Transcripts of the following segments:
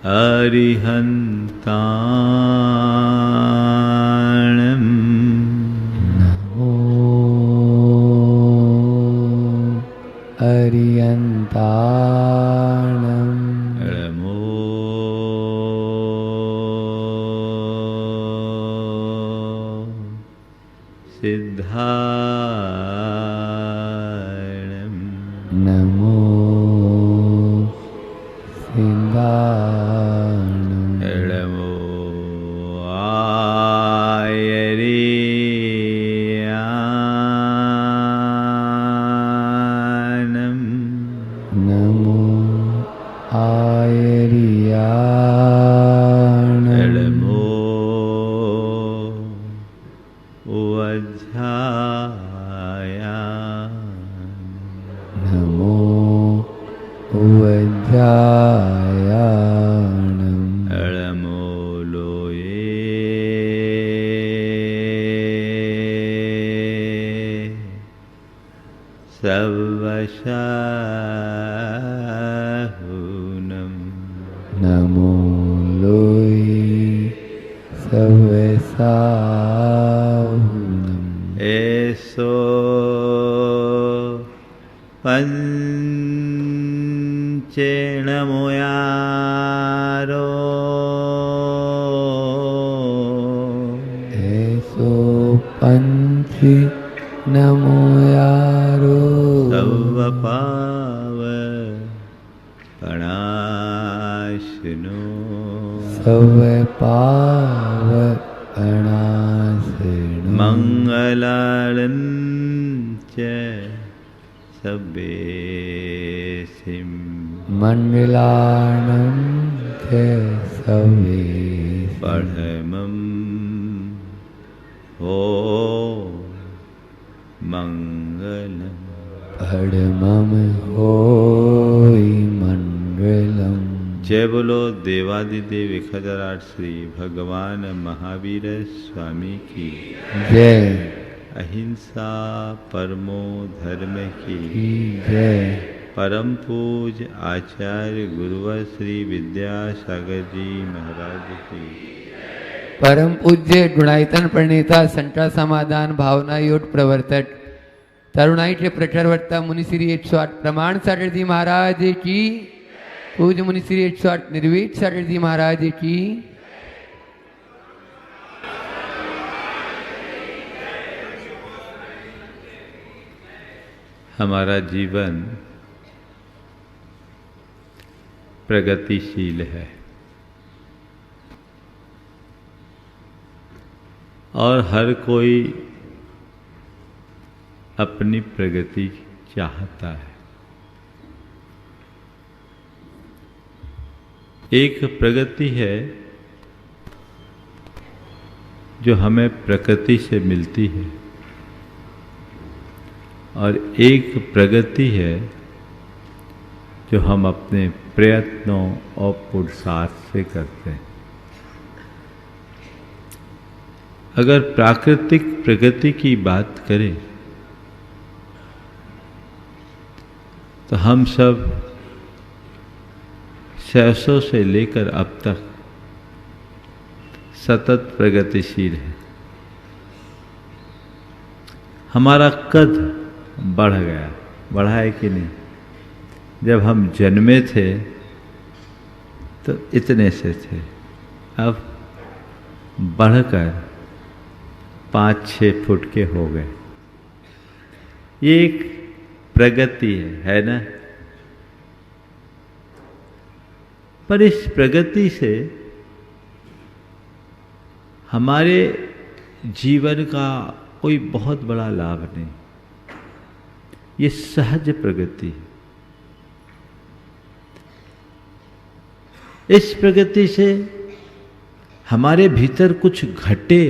अरिहन्ताणं नमो अरिहन्ताणं नमो सिद्धाणं नमो सिद्धाणं नमो आयर्याणं नमो आयर्याणं नमो वज्रायाणं नमो वज्रायाणं नमो लोये सवशाहुनं नमो लोये सवसाहुनं एषो पञ्चेण मुयारो एषो पञ्चि नमो यारो सवपावपणाशिनो सवपावपणाशिनो मङ्गलालं च सवेसिं मण्डलानं च सवे परमं हो मङ्गलम् परमं होय मङ्गलम्। जय बोलो देवादिदेव 1008 श्री भगवान महावीर स्वामी की जय। अहिंसा परमो धर्म की जय। परम पूज आचार्य गुरुवर श्री विद्यासागर जी महाराज की परम पूज्य गुणायतन प्रणेता संता समाधान भावना योग प्रवर्तक तरुणाईचे प्रचारवक्ता मुनिश्री 108 प्रमाण साटरजी महाराज की पूज्य मुनिश्री 108 निर्वीत साटरजी महाराज की हमारा जीवन प्रगतिशील है और हर कोई अपनी प्रगति चाहता है। एक प्रगति है जो हमें प्रकृति से मिलती है और एक प्रगति है जो हम अपने प्रयत्नों और पुरुषार्थ से करते हैं। अगर प्राकृतिक प्रगति की बात करें तो हम सब शैशव से लेकर अब तक सतत प्रगतिशील है। हमारा कद बढ़ गया, बढ़ा है कि नहीं? जब हम जन्मे थे तो इतने से थे, अब बढ़कर 5-6 फुट के हो गए। ये एक प्रगति है ना? पर इस प्रगति से हमारे जीवन का कोई बहुत बड़ा लाभ नहीं। ये सहज प्रगति है। इस प्रगति से हमारे भीतर कुछ घटे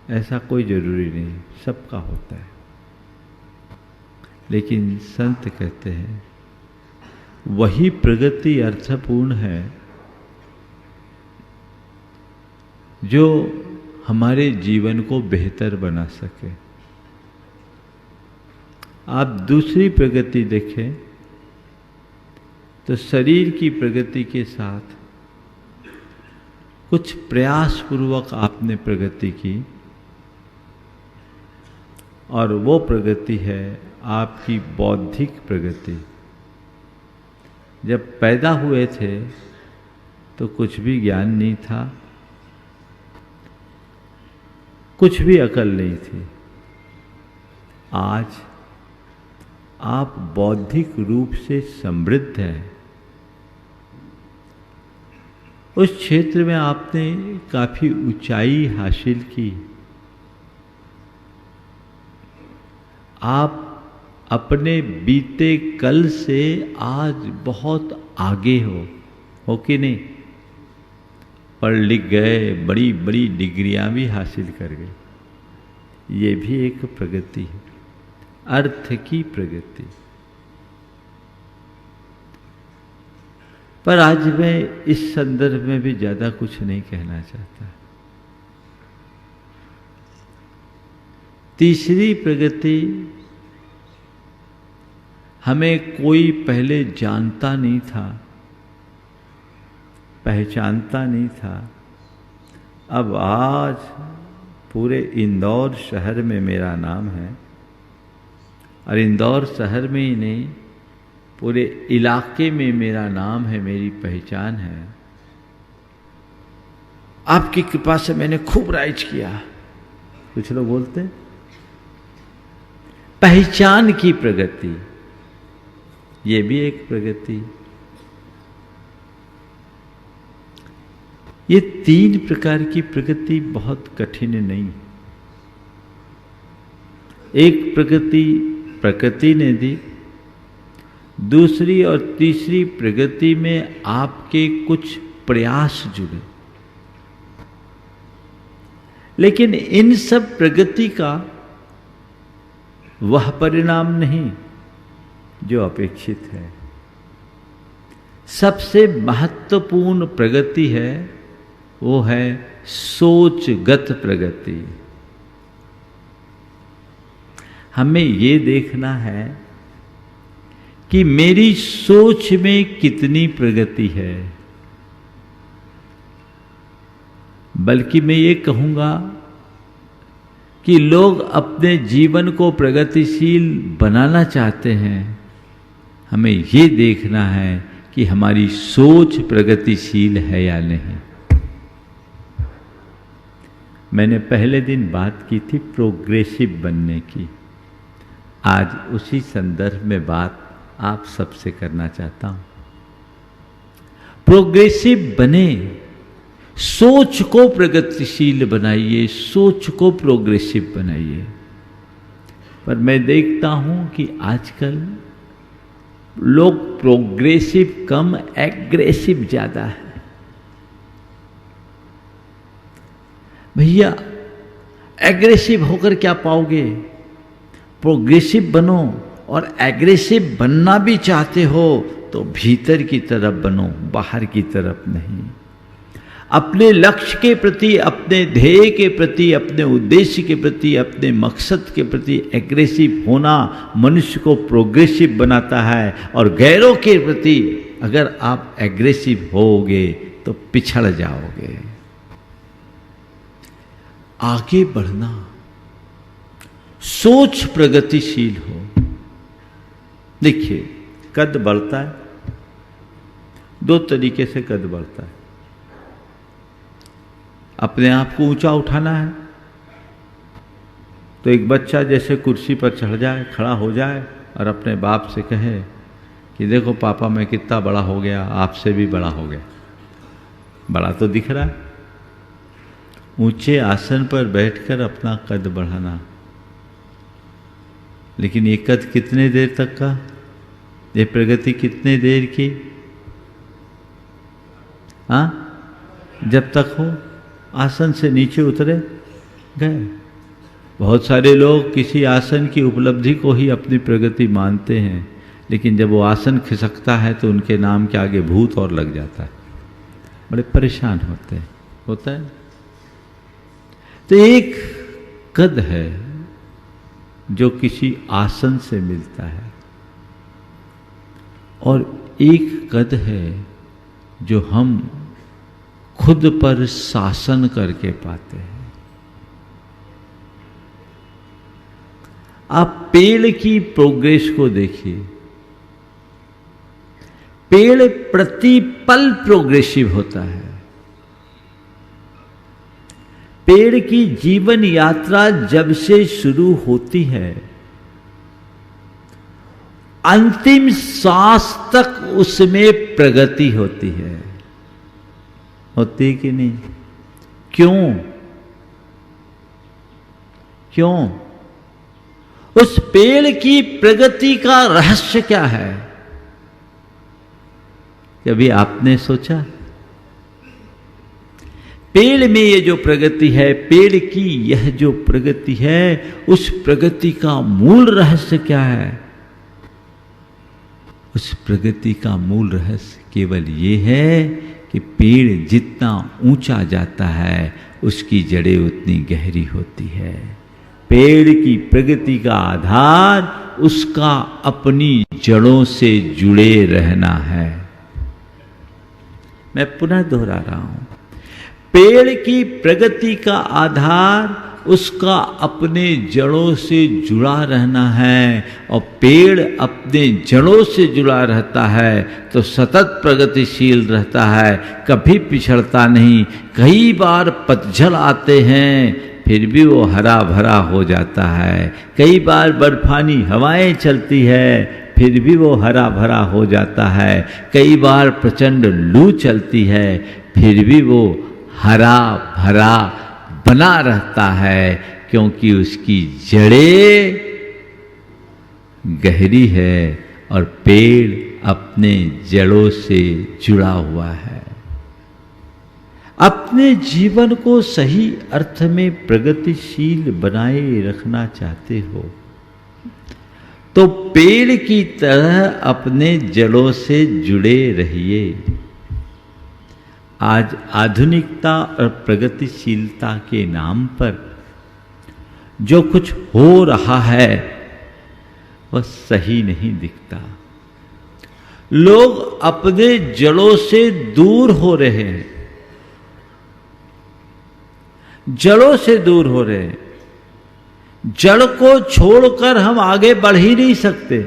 ऐसा कोई जरूरी नहीं, सबका होता है। लेकिन संत कहते हैं वही प्रगति अर्थपूर्ण है जो हमारे जीवन को बेहतर बना सके। आप दूसरी प्रगति देखें तो शरीर की प्रगति के साथ कुछ प्रयास पूर्वक आपने प्रगति की, और वो प्रगति है आपकी बौद्धिक प्रगति। जब पैदा हुए थे तो कुछ भी ज्ञान नहीं था, कुछ भी अकल नहीं थी। आज आप बौद्धिक रूप से समृद्ध हैं। उस क्षेत्र में आपने काफी ऊंचाई हासिल की। आप अपने बीते कल से आज बहुत आगे हो कि नहीं? पढ़ लिख गए, बड़ी बड़ी डिग्रियां भी हासिल कर गए। ये भी एक प्रगति है, अर्थ की प्रगति। पर आज मैं इस संदर्भ में भी ज्यादा कुछ नहीं कहना चाहता। तीसरी प्रगति, हमें कोई पहले जानता नहीं था, पहचानता नहीं था। अब आज पूरे इंदौर शहर में मेरा नाम है, और इंदौर शहर में ही नहीं, पूरे इलाके में मेरा नाम है, मेरी पहचान है। आपकी कृपा से मैंने खूब राइज किया। कुछ लोग बोलते हैं पहचान की प्रगति, ये भी एक प्रगति। ये तीन प्रकार की प्रगति बहुत कठिन नहीं। एक प्रगति प्रकृति ने दी, दूसरी और तीसरी प्रगति में आपके कुछ प्रयास जुड़े। लेकिन इन सब प्रगति का वह परिणाम नहीं जो अपेक्षित है। सबसे महत्वपूर्ण प्रगति है, वो है सोचगत प्रगति। हमें ये देखना है कि मेरी सोच में कितनी प्रगति है। बल्कि मैं ये कहूंगा कि लोग अपने जीवन को प्रगतिशील बनाना चाहते हैं। हमें ये देखना है कि हमारी सोच प्रगतिशील है या नहीं। मैंने पहले दिन बात की थी प्रोग्रेसिव बनने की। आज उसी संदर्भ में बात आप सबसे करना चाहता हूं। प्रोग्रेसिव बने, सोच को प्रगतिशील बनाइए, सोच को प्रोग्रेसिव बनाइए। पर मैं देखता हूं कि आजकल लोग प्रोग्रेसिव कम, एग्रेसिव ज्यादा है। भैया एग्रेसिव होकर क्या पाओगे? प्रोग्रेसिव बनो, और एग्रेसिव बनना भी चाहते हो तो भीतर की तरफ बनो, बाहर की तरफ नहीं। अपने लक्ष्य के प्रति, अपने ध्येय के प्रति, अपने उद्देश्य के प्रति, अपने मकसद के प्रति एग्रेसिव होना मनुष्य को प्रोग्रेसिव बनाता है। और गैरों के प्रति अगर आप एग्रेसिव होगे तो पिछड़ जाओगे। आगे बढ़ना, सोच प्रगतिशील हो। देखिए, कद बढ़ता है, दो तरीके से कद बढ़ता है। अपने आप को ऊंचा उठाना है तो एक बच्चा जैसे कुर्सी पर चढ़ जाए, खड़ा हो जाए और अपने बाप से कहे कि देखो पापा मैं कितना बड़ा हो गया, आपसे भी बड़ा हो गया। बड़ा तो दिख रहा है। ऊंचे आसन पर बैठकर अपना कद बढ़ाना। लेकिन ये कद कितने देर तक का? ये प्रगति कितने देर की? हाँ, जब तक हो आसन से नीचे उतरे गए। बहुत सारे लोग किसी आसन की उपलब्धि को ही अपनी प्रगति मानते हैं, लेकिन जब वो आसन खिसकता है तो उनके नाम के आगे भूत और लग जाता है, बड़े परेशान होते हैं। होता है। तो एक कद है जो किसी आसन से मिलता है, और एक कद है जो हम खुद पर शासन करके पाते हैं। आप पेड़ की प्रोग्रेस को देखिए, पेड़ प्रतिपल प्रोग्रेसिव होता है। पेड़ की जीवन यात्रा जब से शुरू होती है, अंतिम सांस तक उसमें प्रगति होती है। होती कि नहीं? क्यों? क्यों? उस पेड़ की प्रगति का रहस्य क्या है? कभी आपने सोचा? पेड़ में ये जो प्रगति है, पेड़ की यह जो प्रगति है, उस प्रगति का मूल रहस्य क्या है? उस प्रगति का मूल रहस्य केवल ये है कि पेड़ जितना ऊंचा जाता है, उसकी जड़ें उतनी गहरी होती है। पेड़ की प्रगति का आधार उसका अपनी जड़ों से जुड़े रहना है। मैं पुनः दोहरा रहा हूं, पेड़ की प्रगति का आधार उसका अपने जड़ों से जुड़ा रहना है, और पेड़ अपने जड़ों से जुड़ा रहता है तो सतत प्रगतिशील रहता है, कभी पिछड़ता नहीं। कई बार पतझड़ आते हैं फिर भी वो हरा भरा हो जाता है, कई बार बर्फानी हवाएं चलती है फिर भी वो हरा भरा हो जाता है, कई बार प्रचंड लू चलती है फिर भी वो हरा भरा बना रहता है, क्योंकि उसकी जड़ें गहरी है और पेड़ अपने जड़ों से जुड़ा हुआ है। अपने जीवन को सही अर्थ में प्रगतिशील बनाए रखना चाहते हो तो पेड़ की तरह अपने जड़ों से जुड़े रहिए। आज आधुनिकता और प्रगतिशीलता के नाम पर जो कुछ हो रहा है वह सही नहीं दिखता। लोग अपने जड़ों से दूर हो रहे हैं, जड़ों से दूर हो रहे हैं। जड़ को छोड़कर हम आगे बढ़ ही नहीं सकते।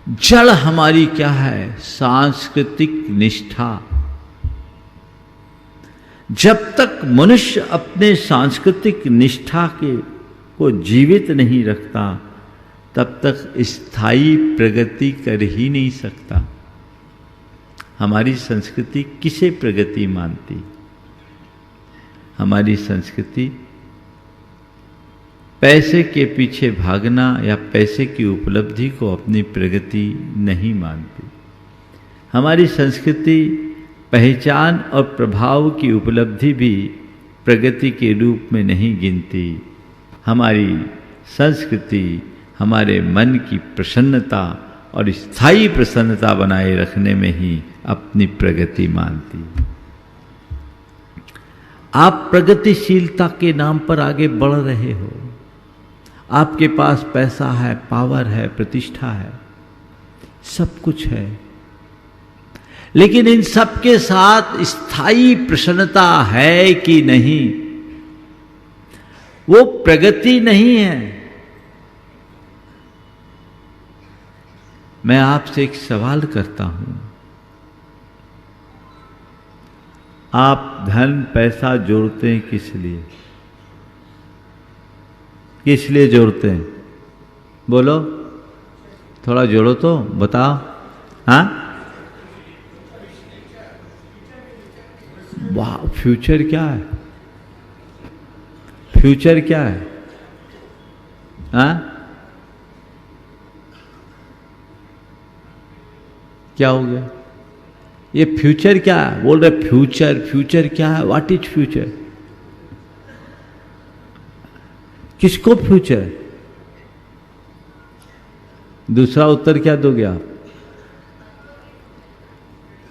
जड़ हमारी क्या है? सांस्कृतिक निष्ठा। जब तक मनुष्य अपने सांस्कृतिक निष्ठा को जीवित नहीं रखता, तब तक स्थायी प्रगति कर ही नहीं सकता। हमारी संस्कृति किसे प्रगति मानती? हमारी संस्कृति पैसे के पीछे भागना या पैसे की उपलब्धि को अपनी प्रगति नहीं मानती। हमारी संस्कृति पहचान और प्रभाव की उपलब्धि भी प्रगति के रूप में नहीं गिनती। हमारी संस्कृति हमारे मन की प्रसन्नता और स्थायी प्रसन्नता बनाए रखने में ही अपनी प्रगति मानती। आप प्रगतिशीलता के नाम पर आगे बढ़ रहे हो। आपके पास पैसा है, पावर है, प्रतिष्ठा है, सब कुछ है, लेकिन इन सब के साथ स्थायी प्रसन्नता है कि नहीं, वो प्रगति नहीं है। मैं आपसे एक सवाल करता हूं, आप धन पैसा जोड़ते हैं किस लिए? किस लिए जोड़ते हैं? बोलो, थोड़ा जोड़ो तो बताओ। हाँ, वाह, फ्यूचर क्या है? फ्यूचर क्या है? हाँ, क्या हो गया? ये फ्यूचर क्या है? बोल रहे फ्यूचर, फ्यूचर क्या है? What is future? किसको फ्यूचर? दूसरा उत्तर क्या दोगे आप?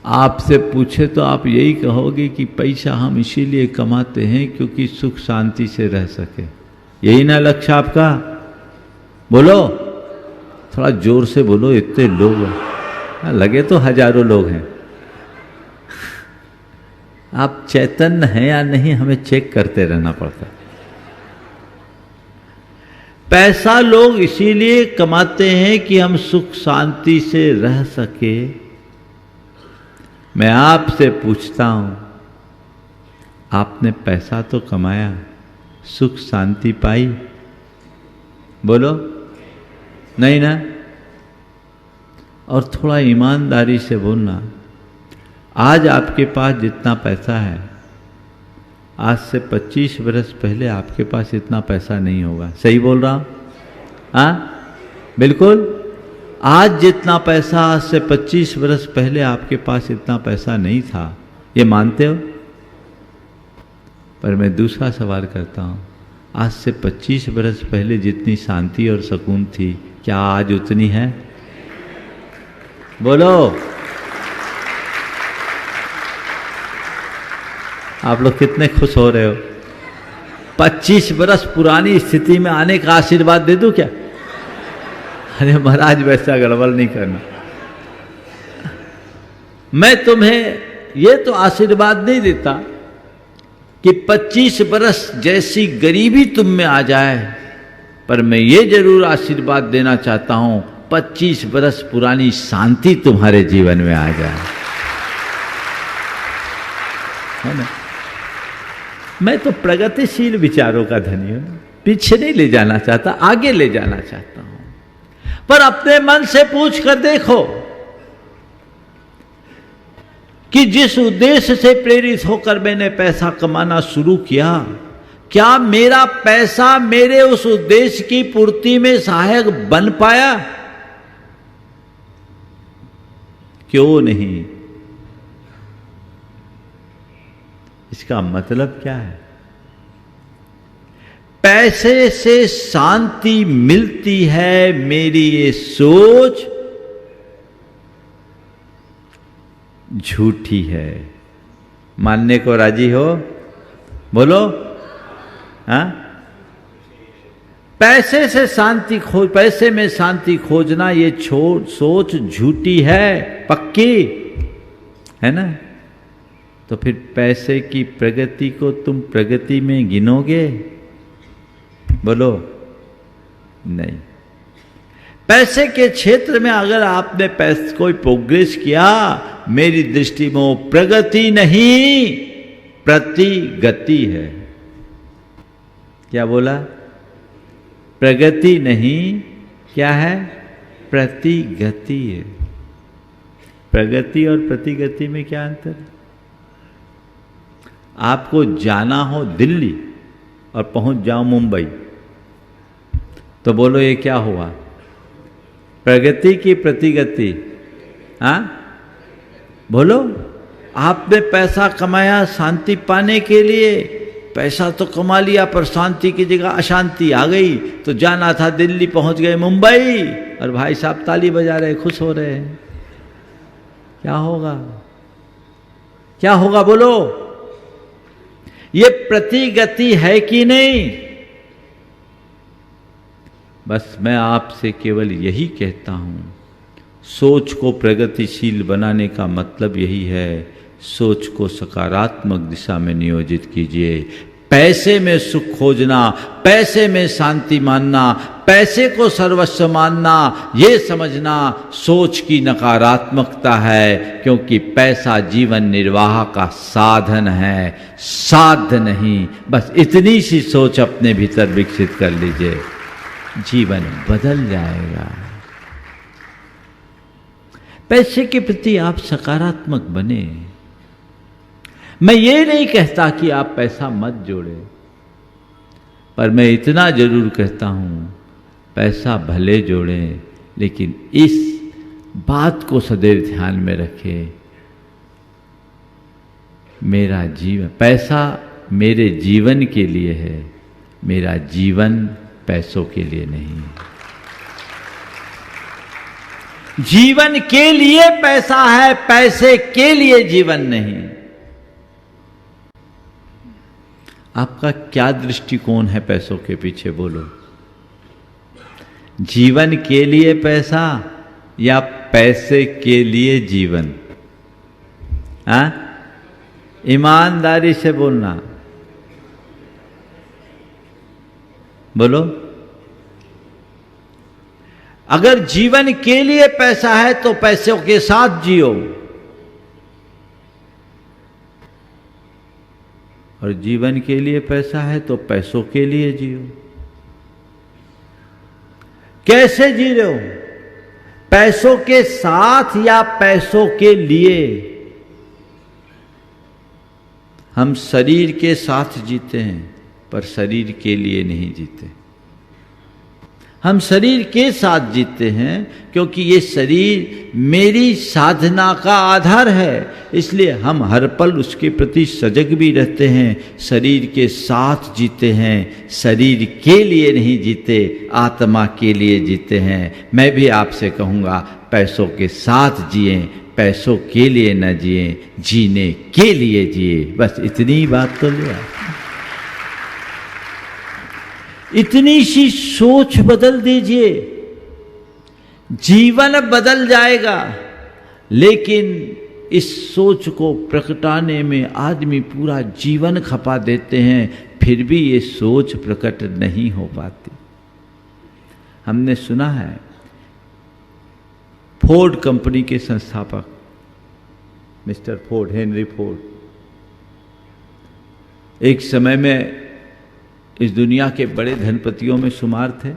आपसे पूछे तो आप यही कहोगे कि पैसा हम इसीलिए कमाते हैं क्योंकि सुख शांति से रह सके। यही ना लक्ष्य आपका? बोलो, थोड़ा जोर से बोलो, इतने लोग हैं, लगे तो हजारों लोग हैं। आप चैतन्य हैं या नहीं, हमें चेक करते रहना पड़ता है। पैसा लोग इसीलिए कमाते हैं कि हम सुख शांति से रह सके। मैं आपसे पूछता हूं, आपने पैसा तो कमाया, सुख शांति पाई? बोलो नहीं ना। और थोड़ा ईमानदारी से बोलना, आज आपके पास जितना पैसा है, आज से 25 वर्ष पहले आपके पास इतना पैसा नहीं होगा। सही बोल रहा हूं? हाँ बिल्कुल। आज जितना पैसा, आज से 25 वर्ष पहले आपके पास इतना पैसा नहीं था। ये मानते हो? पर मैं दूसरा सवाल करता हूं, आज से 25 वर्ष पहले जितनी शांति और सुकून थी, क्या आज उतनी है? बोलो। आप लोग कितने खुश हो रहे हो? 25 वर्ष पुरानी स्थिति में आने का आशीर्वाद दे दूं क्या? अरे महाराज वैसा गड़बड़ नहीं करना। मैं तुम्हें ये तो आशीर्वाद नहीं देता कि 25 वर्ष जैसी गरीबी तुम में आ जाए, पर मैं ये जरूर आशीर्वाद देना चाहता हूं 25 वर्ष पुरानी शांति तुम्हारे जीवन में आ जाए, है ना? मैं तो प्रगतिशील विचारों का धनी हूं, पीछे नहीं ले जाना चाहता, आगे ले जाना चाहता हूं। पर अपने मन से पूछ कर देखो कि जिस उद्देश्य से प्रेरित होकर मैंने पैसा कमाना शुरू किया, क्या मेरा पैसा मेरे उस उद्देश्य की पूर्ति में सहायक बन पाया? क्यों नहीं? इसका मतलब क्या है? पैसे से शांति मिलती है, मेरी ये सोच झूठी है। मानने को राजी हो? बोलो। हाँ, पैसे से शांति खोज, पैसे में शांति खोजना ये सोच झूठी है, पक्की है ना? तो फिर पैसे की प्रगति को तुम प्रगति में गिनोगे? बोलो नहीं। पैसे के क्षेत्र में अगर आपने कोई प्रोग्रेस किया, मेरी दृष्टि में वो प्रगति नहीं प्रतिगति है। क्या बोला? प्रगति नहीं, क्या है? प्रतिगति है। प्रगति और प्रतिगति में क्या अंतर है? आपको जाना हो दिल्ली और पहुंच जाओ मुंबई, तो बोलो ये क्या हुआ? प्रगति की प्रतिगति? हाँ बोलो। आपने पैसा कमाया शांति पाने के लिए, पैसा तो कमा लिया पर शांति की जगह अशांति आ गई, तो जाना था दिल्ली, पहुंच गए मुंबई, और भाई साहब ताली बजा रहे, खुश हो रहे हैं। क्या होगा? क्या होगा? बोलो। ये प्रतिगति है कि नहीं? बस मैं आपसे केवल यही कहता हूं, सोच को प्रगतिशील बनाने का मतलब यही है, सोच को सकारात्मक दिशा में नियोजित कीजिए। पैसे में सुख खोजना, पैसे में शांति मानना, पैसे को सर्वस्व मानना, ये समझना सोच की नकारात्मकता है, क्योंकि पैसा जीवन निर्वाह का साधन है, साध्य नहीं। बस इतनी सी सोच अपने भीतर विकसित कर लीजिए, जीवन बदल जाएगा। पैसे के प्रति आप सकारात्मक बने। मैं ये नहीं कहता कि आप पैसा मत जोड़े, पर मैं इतना जरूर कहता हूं, पैसा भले जोड़ें, लेकिन इस बात को सदैव ध्यान में रखें, मेरा जीवन, पैसा मेरे जीवन के लिए है, मेरा जीवन पैसों के लिए नहीं। जीवन के लिए पैसा है, पैसे के लिए जीवन नहीं। आपका क्या दृष्टिकोण है पैसों के पीछे? बोलो। जीवन के लिए पैसा या पैसे के लिए जीवन? हाँ, ईमानदारी से बोलना, बोलो। अगर जीवन के लिए पैसा है तो पैसों के साथ जियो, और जीवन के लिए पैसा है तो पैसों के लिए जियो। कैसे जी रहे हो? पैसों के साथ या पैसों के लिए? हम शरीर के साथ जीते हैं पर शरीर के लिए नहीं जीते। हम शरीर के साथ जीते हैं क्योंकि ये शरीर मेरी साधना का आधार है, इसलिए हम हर पल उसके प्रति सजग भी रहते हैं। शरीर के साथ जीते हैं, शरीर के लिए नहीं जीते, आत्मा के लिए जीते हैं। मैं भी आपसे कहूँगा, पैसों के साथ जिए, पैसों के लिए न जिए, जीने के लिए जिए। बस इतनी बात तो ले आओ। इतनी सी सोच बदल दीजिए, जीवन बदल जाएगा। लेकिन इस सोच को प्रकटाने में आदमी पूरा जीवन खपा देते हैं, फिर भी ये सोच प्रकट नहीं हो पाती। हमने सुना है फोर्ड कंपनी के संस्थापक मिस्टर फोर्ड, हेनरी फोर्ड, एक समय में इस दुनिया के बड़े धनपतियों में शुमार थे।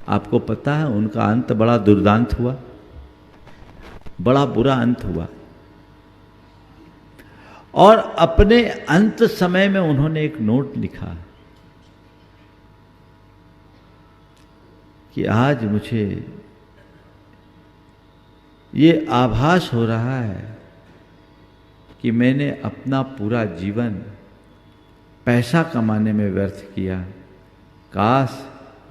आपको पता है उनका अंत बड़ा दुर्दांत हुआ, बड़ा बुरा अंत हुआ। और अपने अंत समय में उन्होंने एक नोट लिखा कि आज मुझे ये आभास हो रहा है कि मैंने अपना पूरा जीवन पैसा कमाने में व्यर्थ किया। काश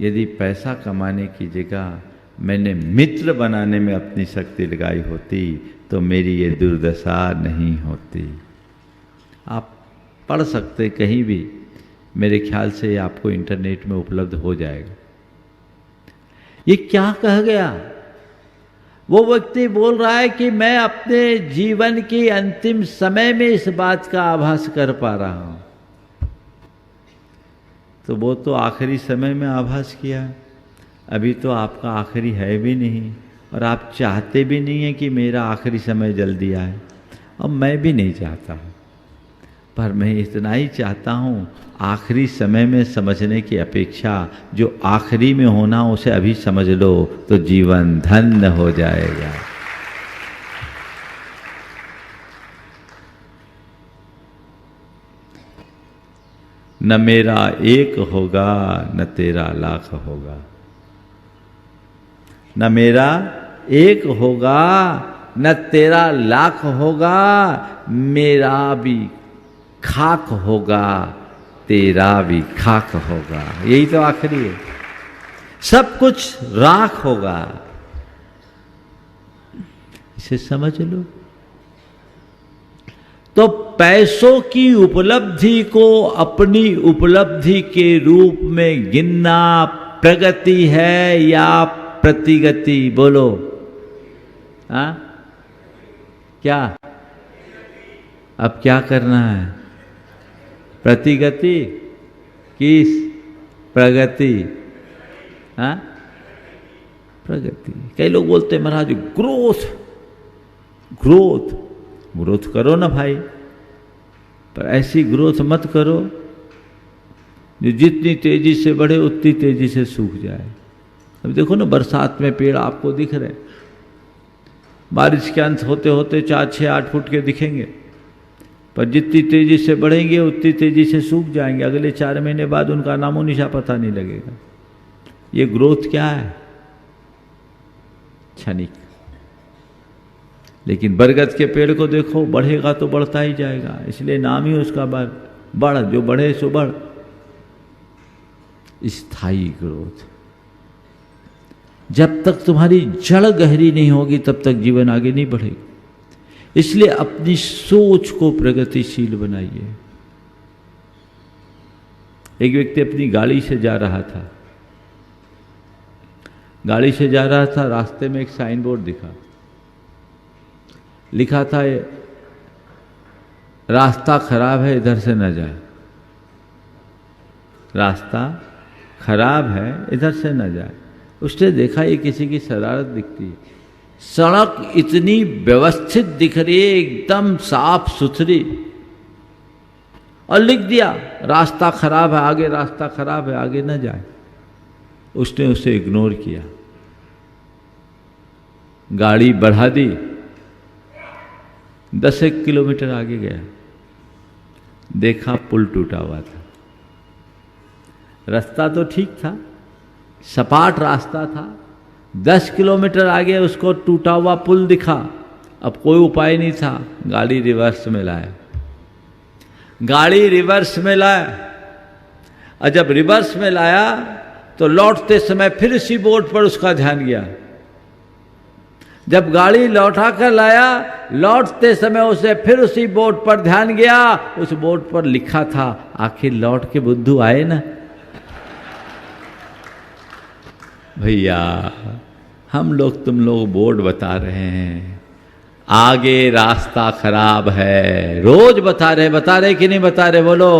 यदि पैसा कमाने की जगह मैंने मित्र बनाने में अपनी शक्ति लगाई होती तो मेरी ये दुर्दशा नहीं होती। आप पढ़ सकते कहीं भी, मेरे ख्याल से आपको इंटरनेट में उपलब्ध हो जाएगा। ये क्या कह गया? वो व्यक्ति बोल रहा है कि मैं अपने जीवन के अंतिम समय में इस बात का आभास कर पा रहा हूं। तो वो तो आखिरी समय में आभास किया, अभी तो आपका आखिरी है भी नहीं, और आप चाहते भी नहीं हैं कि मेरा आखिरी समय जल्दी आए, और मैं भी नहीं चाहता हूँ। पर मैं इतना ही चाहता हूँ, आखिरी समय में समझने की अपेक्षा जो आखिरी में होना उसे अभी समझ लो तो जीवन धन्य हो जाएगा। न मेरा एक होगा न तेरा लाख होगा, न मेरा एक होगा न तेरा लाख होगा, मेरा भी खाक होगा तेरा भी खाक होगा। यही तो आखिरी है, सब कुछ राख होगा। इसे समझ लो। तो पैसों की उपलब्धि को अपनी उपलब्धि के रूप में गिनना प्रगति है या प्रतिगति? बोलो। हाँ, क्या? अब क्या करना है? प्रतिगति किस? प्रगति? हाँ, प्रगति। कई लोग बोलते हैं महाराज ग्रोथ ग्रोथ ग्रोथ करो ना भाई, पर ऐसी ग्रोथ मत करो जो जितनी तेजी से बढ़े उतनी तेजी से सूख जाए। अब देखो ना, बरसात में पेड़ आपको दिख रहे, बारिश के अंत होते होते 4, 6, 8 फुट के दिखेंगे, पर जितनी तेजी से बढ़ेंगे उतनी तेजी से सूख जाएंगे। अगले 4 महीने बाद उनका नामो निशा पता नहीं लगेगा। ये ग्रोथ क्या है? क्षणिक। लेकिन बरगद के पेड़ को देखो, बढ़ेगा तो बढ़ता ही जाएगा, इसलिए नाम ही उसका बढ़, जो बढ़े सो बढ़। स्थायी ग्रोथ। जब तक तुम्हारी जड़ गहरी नहीं होगी तब तक जीवन आगे नहीं बढ़ेगा। इसलिए अपनी सोच को प्रगतिशील बनाइए। एक व्यक्ति अपनी गाड़ी से जा रहा था, गाड़ी से जा रहा था, रास्ते में एक साइन बोर्ड दिखा, लिखा था रास्ता खराब है, इधर से न जाए। रास्ता खराब है, इधर से न जाए। उसने देखा ये किसी की शरारत दिखती है। सड़क इतनी व्यवस्थित दिख रही है, एकदम साफ सुथरी, और लिख दिया रास्ता खराब है, आगे रास्ता खराब है, आगे न जाए। उसने उसे इग्नोर किया, गाड़ी बढ़ा दी, 10 किलोमीटर आगे गया, देखा पुल टूटा हुआ था। रास्ता तो ठीक था, सपाट रास्ता था, 10 किलोमीटर आगे उसको टूटा हुआ पुल दिखा। अब कोई उपाय नहीं था, गाड़ी रिवर्स में लाया, गाड़ी रिवर्स में लाया। और जब रिवर्स में लाया तो लौटते समय फिर इसी बोर्ड पर उसका ध्यान गया। जब गाड़ी लौटा कर लाया, लौटते समय उसे फिर उसी बोर्ड पर ध्यान गया। उस बोर्ड पर लिखा था, आखिर लौट के बुद्धू आए ना। भैया हम लोग तुम लोग बोर्ड बता रहे हैं, आगे रास्ता खराब है, रोज बता रहे कि नहीं बता रहे, बोलो।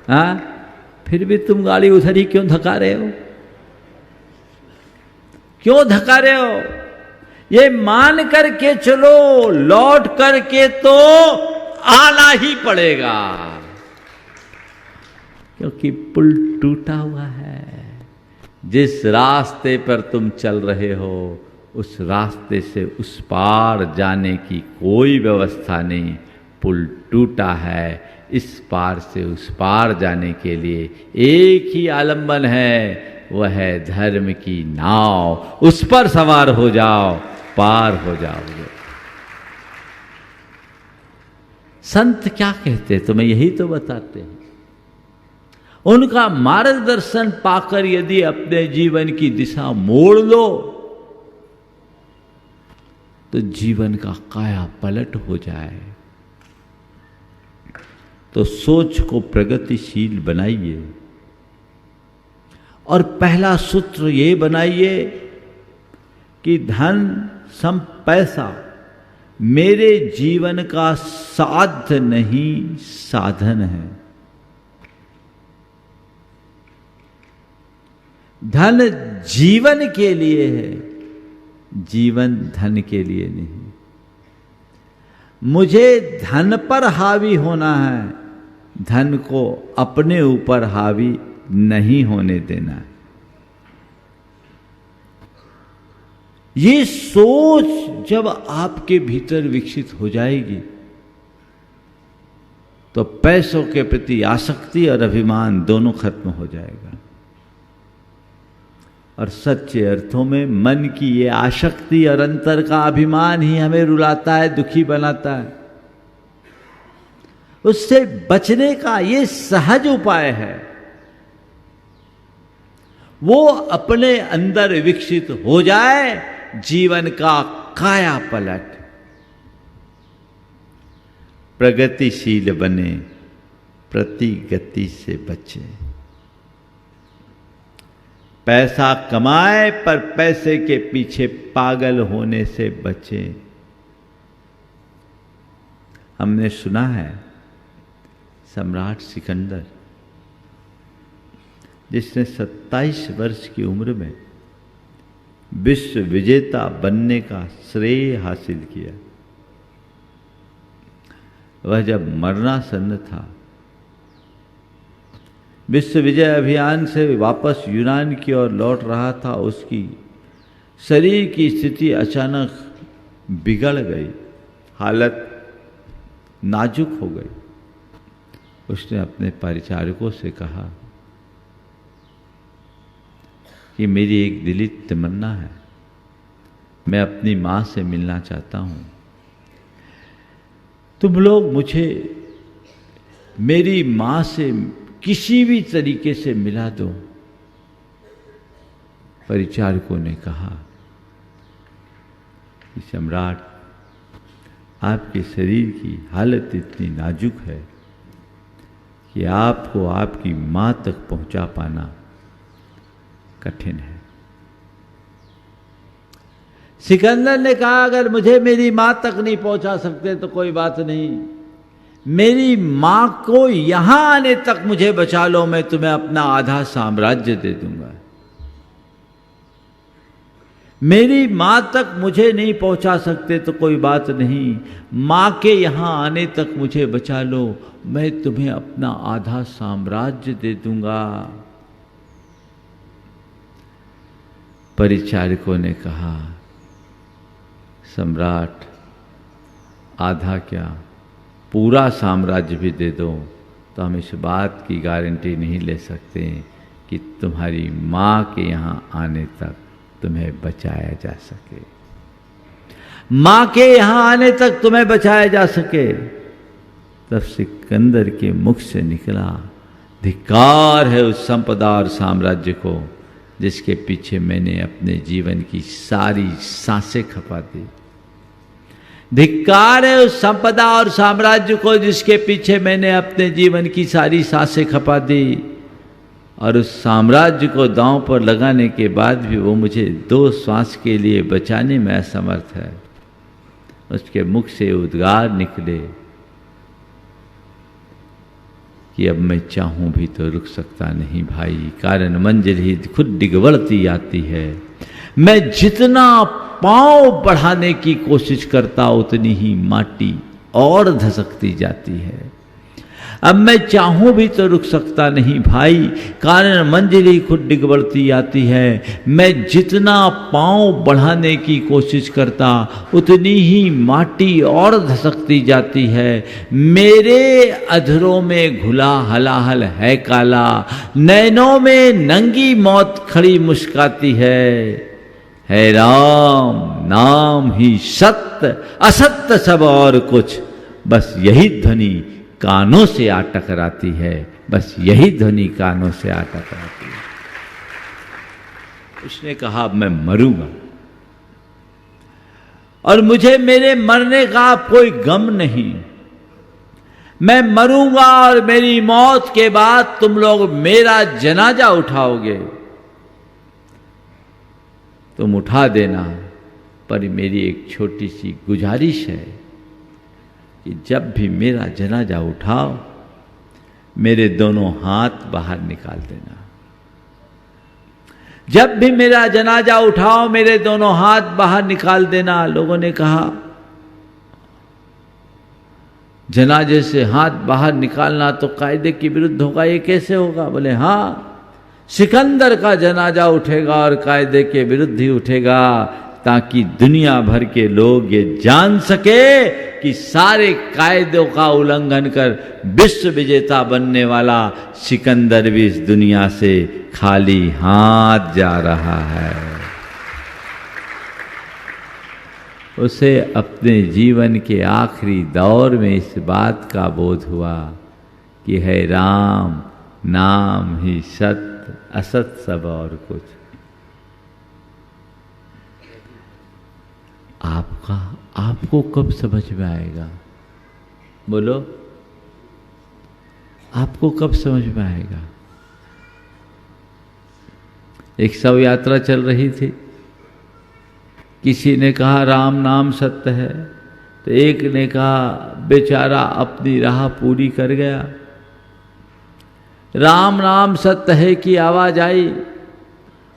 हाँ, फिर भी तुम गाड़ी उधर ही क्यों धका रहे हो? क्यों धका रहे हो? ये मान करके चलो, लौट करके तो आना ही पड़ेगा, क्योंकि पुल टूटा हुआ है। जिस रास्ते पर तुम चल रहे हो, उस रास्ते से उस पार जाने की कोई व्यवस्था नहीं, पुल टूटा है। इस पार से उस पार जाने के लिए एक ही आलंबन है, वह है धर्म की नाव। उस पर सवार हो जाओ, पार हो जाओगे। संत क्या कहते, तुम्हें यही तो बताते हैं। उनका मार्गदर्शन पाकर यदि अपने जीवन की दिशा मोड़ लो तो जीवन का काया पलट हो जाए। तो सोच को प्रगतिशील बनाइए, और पहला सूत्र ये बनाइए कि धन पैसा मेरे जीवन का साध्य नहीं, साधन है। धन जीवन के लिए है, जीवन धन के लिए नहीं। मुझे धन पर हावी होना है, धन को अपने ऊपर हावी नहीं होने देना है। ये सोच जब आपके भीतर विकसित हो जाएगी तो पैसों के प्रति आसक्ति और अभिमान दोनों खत्म हो जाएगा। और सच्चे अर्थों में मन की ये आसक्ति और अंतर का अभिमान ही हमें रुलाता है, दुखी बनाता है। उससे बचने का ये सहज उपाय है, वो अपने अंदर विकसित हो जाए, जीवन का काया पलट। प्रगतिशील बने, प्रतिगति से बचे। पैसा कमाए पर पैसे के पीछे पागल होने से बचे। हमने सुना है सम्राट सिकंदर, जिसने 27 वर्ष की उम्र में विश्व विजेता बनने का श्रेय हासिल किया, वह जब मरणासन्न था, विश्व विजय अभियान से वापस यूनान की ओर लौट रहा था, उसकी शरीर की स्थिति अचानक बिगड़ गई, हालत नाजुक हो गई। उसने अपने परिचारकों से कहा कि मेरी एक दिली तमन्ना है, मैं अपनी माँ से मिलना चाहता हूँ, तुम लोग मुझे मेरी माँ से किसी भी तरीके से मिला दो। परिचारकों ने कहा कि सम्राट, आपके शरीर की हालत इतनी नाजुक है कि आपको आपकी माँ तक पहुँचा पाना कठिन है। सिकंदर ने कहा अगर मुझे मेरी मां तक नहीं पहुंचा सकते तो कोई बात नहीं, मेरी मां को यहां आने तक मुझे बचा लो, मैं तुम्हें अपना आधा साम्राज्य दे दूंगा। मेरी मां तक मुझे नहीं पहुंचा सकते तो कोई बात नहीं, मां के यहां आने तक मुझे बचा लो, मैं तुम्हें अपना आधा साम्राज्य दे दूंगा। परिचारकों ने कहा सम्राट आधा क्या पूरा साम्राज्य भी दे दो तो हम इस बात की गारंटी नहीं ले सकते कि तुम्हारी मां के यहां आने तक तुम्हें बचाया जा सके, मां के यहां आने तक तुम्हें बचाया जा सके। तब सिकंदर के मुख से निकला, धिक्कार है उस संपदा और साम्राज्य को जिसके पीछे मैंने अपने जीवन की सारी सांसें खपा दी। धिक्कार है उस संपदा और साम्राज्य को जिसके पीछे मैंने अपने जीवन की सारी सांसें खपा दी, और उस साम्राज्य को दांव पर लगाने के बाद भी वो मुझे 2 श्वास के लिए बचाने में असमर्थ है। उसके मुख से उद्गार निकले कि अब मैं चाहूं भी तो रुक सकता नहीं भाई, कारण मंजिल ही खुद डिगवड़ती आती है। मैं जितना पांव बढ़ाने की कोशिश करता उतनी ही माटी और धसकती जाती है। अब मैं चाहूं भी तो रुक सकता नहीं भाई, कारण मंजिल ही खुद डिगवड़ती आती है। मैं जितना पांव बढ़ाने की कोशिश करता उतनी ही माटी और धसकती जाती है। मेरे अधरों में घुला हलाहल है काला, नैनों में नंगी मौत खड़ी मुस्काती है राम नाम ही सत्य, असत्य सब और कुछ, बस यही ध्वनि कानों से आ टकराती है, बस यही ध्वनि कानों से आ टकराती है। उसने कहा मैं मरूंगा और मुझे मेरे मरने का अब कोई गम नहीं। मैं मरूंगा और मेरी मौत के बाद तुम लोग मेरा जनाजा उठाओगे। तुम उठा देना, पर मेरी एक छोटी सी गुजारिश है कि जब भी मेरा जनाजा उठाओ मेरे दोनों हाथ बाहर निकाल देना। जब भी मेरा जनाजा उठाओ मेरे दोनों हाथ बाहर निकाल देना। लोगों ने कहा जनाजे से हाथ बाहर निकालना तो कायदे के विरुद्ध होगा, ये कैसे होगा? बोले हाँ, सिकंदर का जनाजा उठेगा और कायदे के विरुद्ध ही उठेगा, ताकि दुनिया भर के लोग ये जान सके कि सारे कायदों का उल्लंघन कर विश्व विजेता बनने वाला सिकंदर भी इस दुनिया से खाली हाथ जा रहा है। उसे अपने जीवन के आखिरी दौर में इस बात का बोध हुआ कि है राम नाम ही सत्य, असत सब और कुछ। आपको कब समझ में आएगा? बोलो, आपको कब समझ में आएगा? एक शव यात्रा चल रही थी, किसी ने कहा राम नाम सत्य है, तो एक ने कहा बेचारा अपनी राह पूरी कर गया। राम नाम सत्य है की आवाज आई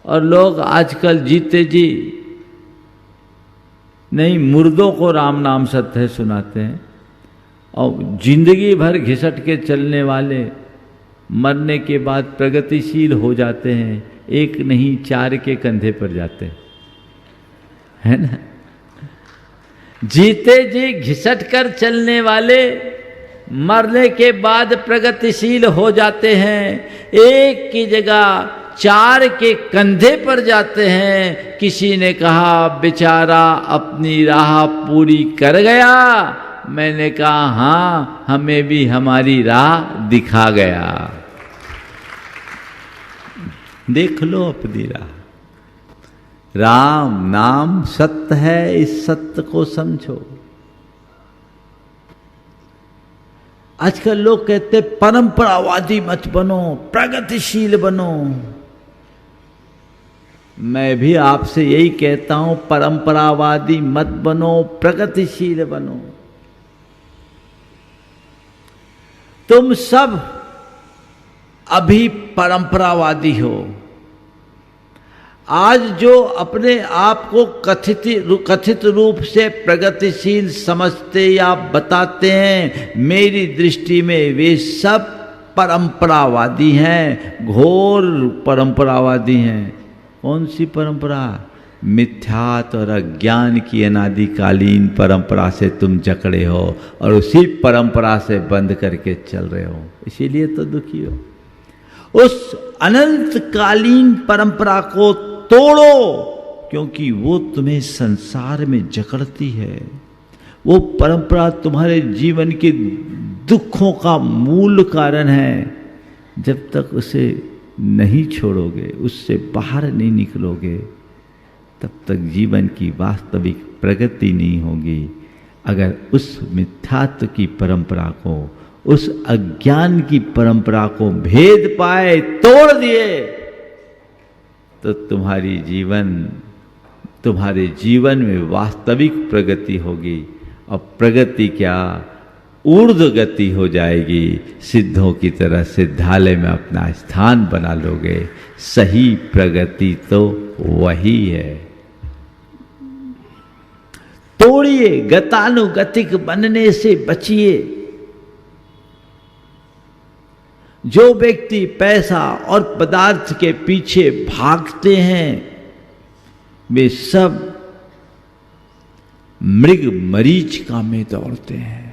और लोग आजकल जीते जी नहीं मुर्दों को राम नाम सत्य है सुनाते हैं, और जिंदगी भर घिसट के चलने वाले मरने के बाद प्रगतिशील हो जाते हैं, एक नहीं 4 के कंधे पर जाते हैं, है ना। जीते जी घिसट कर चलने वाले मरने के बाद प्रगतिशील हो जाते हैं, एक की जगह 4 के कंधे पर जाते हैं। किसी ने कहा बेचारा अपनी राह पूरी कर गया, मैंने कहा हाँ, हमें भी हमारी राह दिखा गया। देख लो अपनी राह। राम नाम सत्य है, इस सत्य को समझो। आजकल लोग कहते परंपरावादी मत बनो, प्रगतिशील बनो। मैं भी आपसे यही कहता हूं, परंपरावादी मत बनो, प्रगतिशील बनो। तुम सब अभी परंपरावादी हो। आज जो अपने आप को कथित रूप से प्रगतिशील समझते या बताते हैं, मेरी दृष्टि में वे सब परंपरावादी हैं, घोर परंपरावादी हैं। कौन सी परंपरा? मिथ्यात और अज्ञान की अनादिकालीन परंपरा से तुम जकड़े हो और उसी परंपरा से बंद करके चल रहे हो, इसीलिए तो दुखी हो। उस अनंतकालीन परंपरा को तोड़ो, क्योंकि वो तुम्हें संसार में जकड़ती है। वो परंपरा तुम्हारे जीवन के दुखों का मूल कारण है। जब तक उसे नहीं छोड़ोगे, उससे बाहर नहीं निकलोगे, तब तक जीवन की वास्तविक प्रगति नहीं होगी। अगर उस मिथ्यात्व की परंपरा को, उस अज्ञान की परंपरा को भेद पाए, तोड़ दिए, तो तुम्हारे जीवन में वास्तविक प्रगति होगी। और प्रगति क्या, ऊर्ध्व गति हो जाएगी। सिद्धों की तरह सिद्धालय में अपना स्थान बना लोगे। सही प्रगति तो वही है। तोड़िए, गतानुगतिक बनने से बचिए। जो व्यक्ति पैसा और पदार्थ के पीछे भागते हैं, वे सब मृग मरीचिका में दौड़ते हैं।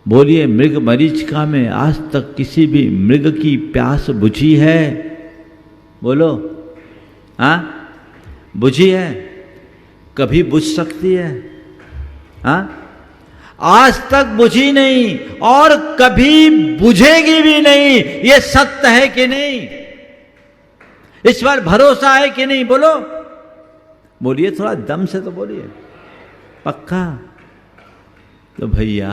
बोलिए, मृग मरीचिका में आज तक किसी भी मृग की प्यास बुझी है? बोलो, हाँ, बुझी है? कभी बुझ सकती है? हाँ, आज तक बुझी नहीं और कभी बुझेगी भी नहीं। ये सत्य है कि नहीं? इस पर भरोसा है कि नहीं? बोलो, बोलिए, थोड़ा दम से तो बोलिए। पक्का? तो भैया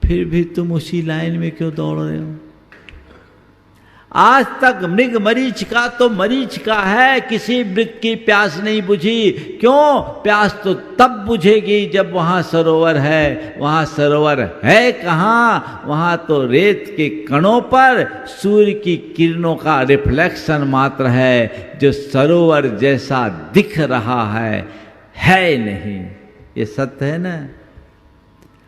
फिर भी तुम उसी लाइन में क्यों दौड़ रहे हो? आज तक मृग मरीचिका तो मरीचिका है, किसी मृग की प्यास नहीं बुझी। क्यों? प्यास तो तब बुझेगी जब वहां सरोवर है। वहां सरोवर है कहाँ? वहां तो रेत के कणों पर सूर्य की किरणों का रिफ्लेक्शन मात्र है। जो सरोवर जैसा दिख रहा है नहीं। ये सत्य है ना?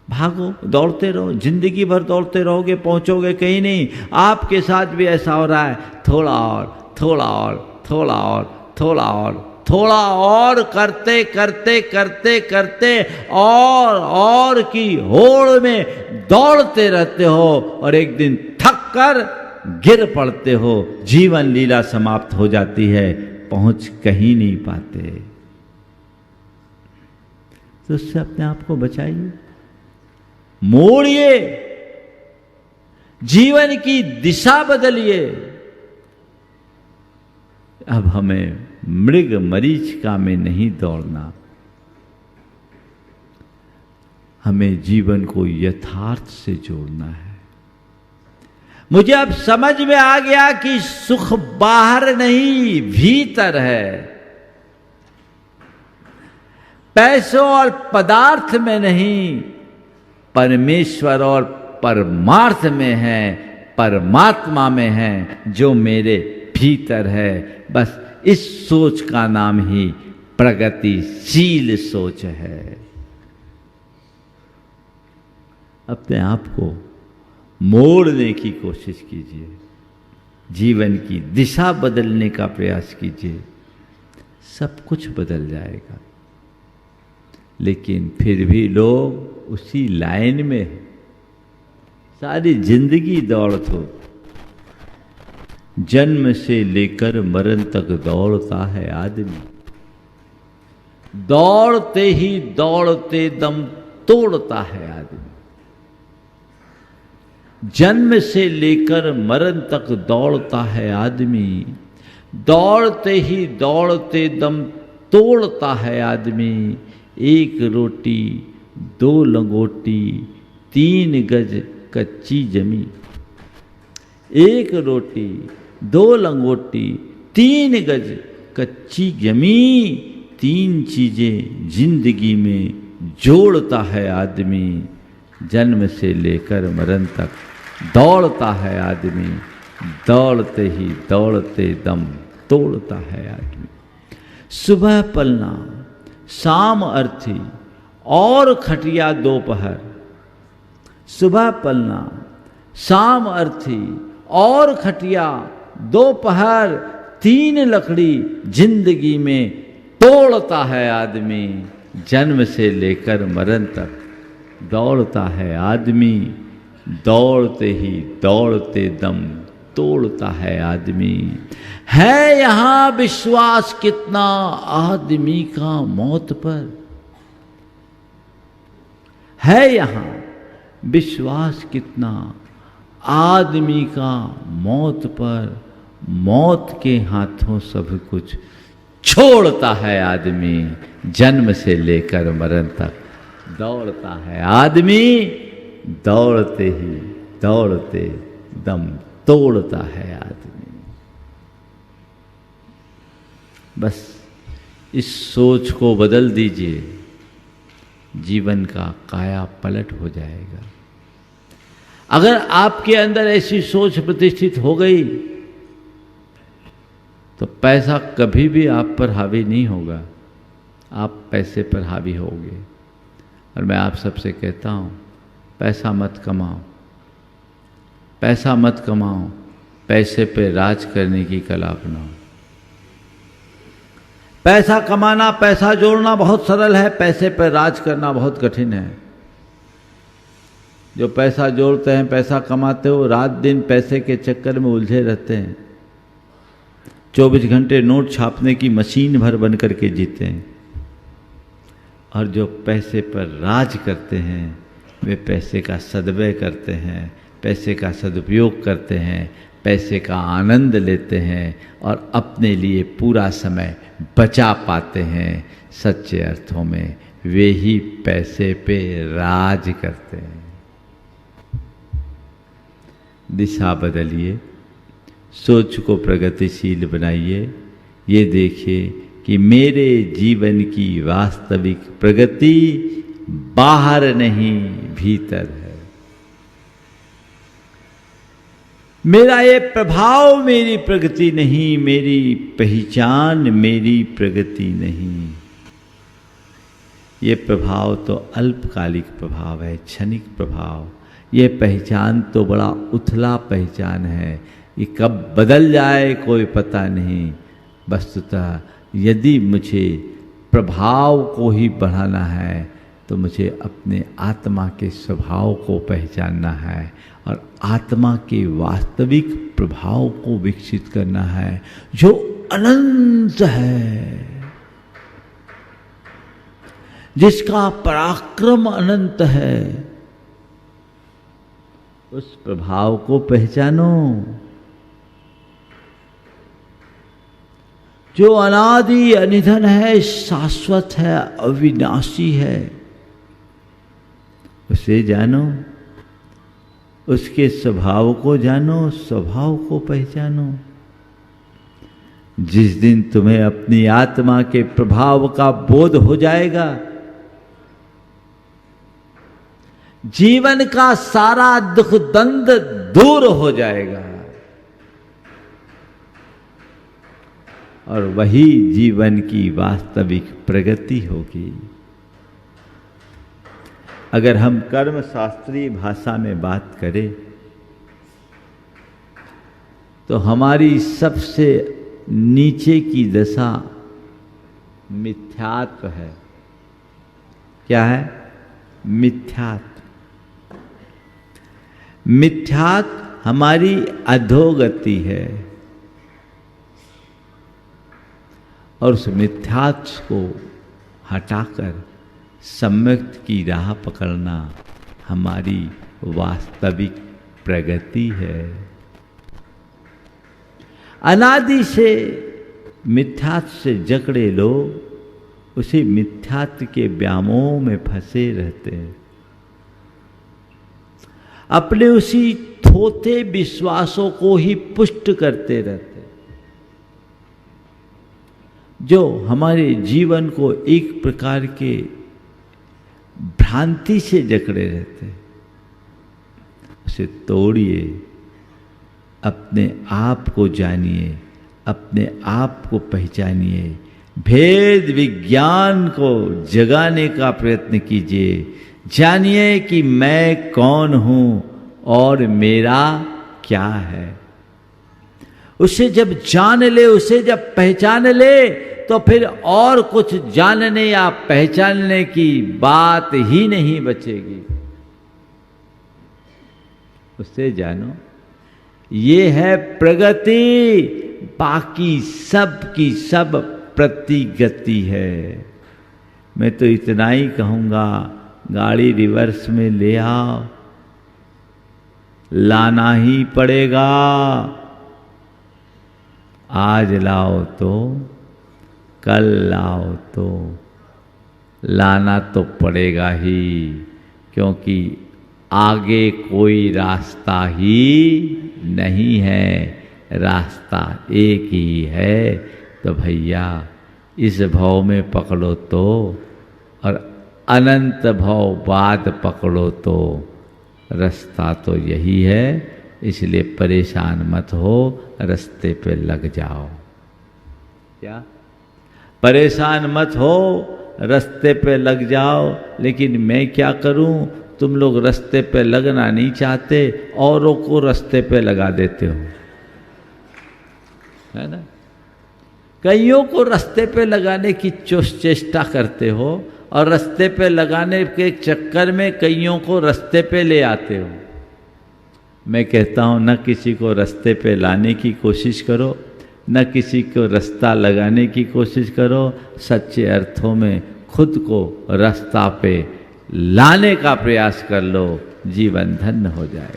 भागो, दौड़ते रहो, जिंदगी भर दौड़ते रहोगे, पहुंचोगे कहीं नहीं। आपके साथ भी ऐसा हो रहा है, थोड़ा और, थोड़ा और, थोड़ा और, थोड़ा और, थोड़ा और करते करते करते करते और की होड़ में दौड़ते रहते हो और एक दिन थक कर गिर पड़ते हो। जीवन लीला समाप्त हो जाती है, पहुंच कहीं नहीं पाते। तो उससे अपने आप को बचाइए, मोड़िए, जीवन की दिशा बदलिए। अब हमें मृग मरीचिका में नहीं दौड़ना, हमें जीवन को यथार्थ से जोड़ना है। मुझे अब समझ में आ गया कि सुख बाहर नहीं, भीतर है। पैसों और पदार्थ में नहीं, परमेश्वर और परमार्थ में है, परमात्मा में है, जो मेरे भीतर है। बस इस सोच का नाम ही प्रगतिशील सोच है। अपने आप को मोड़ने की कोशिश कीजिए, जीवन की दिशा बदलने का प्रयास कीजिए, सब कुछ बदल जाएगा। लेकिन फिर भी लोग उसी लाइन में सारी जिंदगी दौड़ते। जन्म से लेकर मरण तक दौड़ता है आदमी, दौड़ते ही दौड़ते दम तोड़ता है आदमी। जन्म से लेकर मरण तक दौड़ता है आदमी, दौड़ते ही दौड़ते दम तोड़ता है आदमी। एक रोटी, दो लंगोटी, 3 गज कच्ची जमी। एक रोटी, 2 लंगोटी 3 गज कच्ची जमी, 3 चीजें जिंदगी में जोड़ता है आदमी, जन्म से लेकर मरण तक दौड़ता है आदमी, दौड़ते ही दौड़ते दम तोड़ता है आदमी। सुबह पलना शाम अर्थी और खटिया दोपहर, सुबह पलना शाम अर्थी और खटिया दोपहर, 3 लकड़ी जिंदगी में तोड़ता है आदमी, जन्म से लेकर मरण तक दौड़ता है आदमी, दौड़ते ही दौड़ते दम तोड़ता है आदमी। है यहां विश्वास कितना आदमी का मौत पर, है यहां विश्वास कितना आदमी का मौत पर, मौत के हाथों सब कुछ छोड़ता है आदमी, जन्म से लेकर मरण तक दौड़ता है आदमी, दौड़ते ही दौड़ते दम तोड़ता है आदमी। बस इस सोच को बदल दीजिए, जीवन का काया पलट हो जाएगा। अगर आपके अंदर ऐसी सोच प्रतिष्ठित हो गई तो पैसा कभी भी आप पर हावी नहीं होगा, आप पैसे पर हावी होगे। और मैं आप सबसे कहता हूं, पैसा मत कमाओ, पैसा मत कमाओ, पैसे पे राज करने की कला अपनाओ। पैसा कमाना, पैसा जोड़ना बहुत सरल है, पैसे पर राज करना बहुत कठिन है। जो पैसा जोड़ते हैं, पैसा कमाते हो, रात दिन पैसे के चक्कर में उलझे रहते हैं, 24 घंटे नोट छापने की मशीन भर बन करके जीते हैं। और जो पैसे पर राज करते हैं वे पैसे का सदव्यय करते हैं, पैसे का सदुपयोग करते हैं, पैसे का आनंद लेते हैं और अपने लिए पूरा समय बचा पाते हैं। सच्चे अर्थों में वे ही पैसे पे राज करते हैं। दिशा बदलिए, सोच को प्रगतिशील बनाइए। ये देखिए कि मेरे जीवन की वास्तविक प्रगति बाहर नहीं भीतर है। मेरा ये प्रभाव मेरी प्रगति नहीं, मेरी पहचान मेरी प्रगति नहीं। ये प्रभाव तो अल्पकालिक प्रभाव है, क्षणिक प्रभाव। ये पहचान तो बड़ा उथला पहचान है, ये कब बदल जाए कोई पता नहीं। वस्तुतः यदि मुझे प्रभाव को ही बढ़ाना है तो मुझे अपने आत्मा के स्वभाव को पहचानना है और आत्मा के वास्तविक प्रभाव को विकसित करना है, जो अनंत है, जिसका पराक्रम अनंत है। उस प्रभाव को पहचानो जो अनादि अनिधन है, शाश्वत है, अविनाशी है। उसे जानो, उसके स्वभाव को जानो, स्वभाव को पहचानो। जिस दिन तुम्हें अपनी आत्मा के प्रभाव का बोध हो जाएगा, जीवन का सारा दुख दंड दूर हो जाएगा और वही जीवन की वास्तविक प्रगति होगी। अगर हम कर्म शास्त्रीय भाषा में बात करें तो हमारी सबसे नीचे की दशा मिथ्यात्व है। क्या है? मिथ्यात्व। मिथ्यात्व हमारी अधोगति है और उस मिथ्यात्व को हटाकर सम्यक की राह पकड़ना हमारी वास्तविक प्रगति है। अनादि से मिथ्यात्व से जकड़े लोग उसी मिथ्यात्व के व्यामोह में फंसे रहते हैं। अपने उसी थोथे विश्वासों को ही पुष्ट करते रहते, जो हमारे जीवन को एक प्रकार के भ्रांति से जकड़े रहते। उसे तोड़िए, अपने आप को जानिए, अपने आप को पहचानिए, भेद विज्ञान को जगाने का प्रयत्न कीजिए। जानिए कि मैं कौन हूं और मेरा क्या है। उसे जब जान ले, उसे जब पहचान ले, तो फिर और कुछ जानने या पहचानने की बात ही नहीं बचेगी। उसे जानो, ये है प्रगति, बाकी सब की सब प्रतिगति है। मैं तो इतना ही कहूंगा, गाड़ी रिवर्स में ले आओ, लाना ही पड़ेगा। आज लाओ तो कल लाओ तो लाना तो पड़ेगा ही, क्योंकि आगे कोई रास्ता ही नहीं है, रास्ता एक ही है। तो भैया इस भव में पकड़ो तो, और अनंत भव बाद पकड़ो तो, रास्ता तो यही है। इसलिए परेशान मत हो, रास्ते पे लग जाओ। क्या? परेशान मत हो, रास्ते पे लग जाओ। लेकिन मैं क्या करूं? तुम लोग रास्ते पे लगना नहीं चाहते, औरों को रास्ते पे लगा देते हो, है ना? कईयों को रास्ते पे लगाने की चेष्टा करते हो, और रास्ते पे लगाने के चक्कर में कईयों को रास्ते पे ले आते हो। मैं कहता हूं, न किसी को रास्ते पे लाने की कोशिश करो, न किसी को रास्ता लगाने की कोशिश करो। सच्चे अर्थों में खुद को रास्ता पे लाने का प्रयास कर लो, जीवन धन्य हो जाए।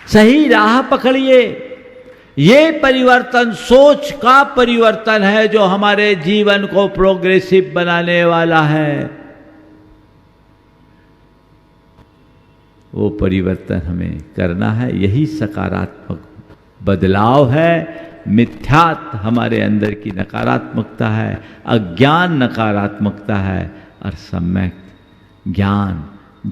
सही राह पकड़िए। ये परिवर्तन सोच का परिवर्तन है जो हमारे जीवन को प्रोग्रेसिव बनाने वाला है। वो परिवर्तन हमें करना है, यही सकारात्मक बदलाव है। मिथ्यात्व हमारे अंदर की नकारात्मकता है, अज्ञान नकारात्मकता है, और सम्यक ज्ञान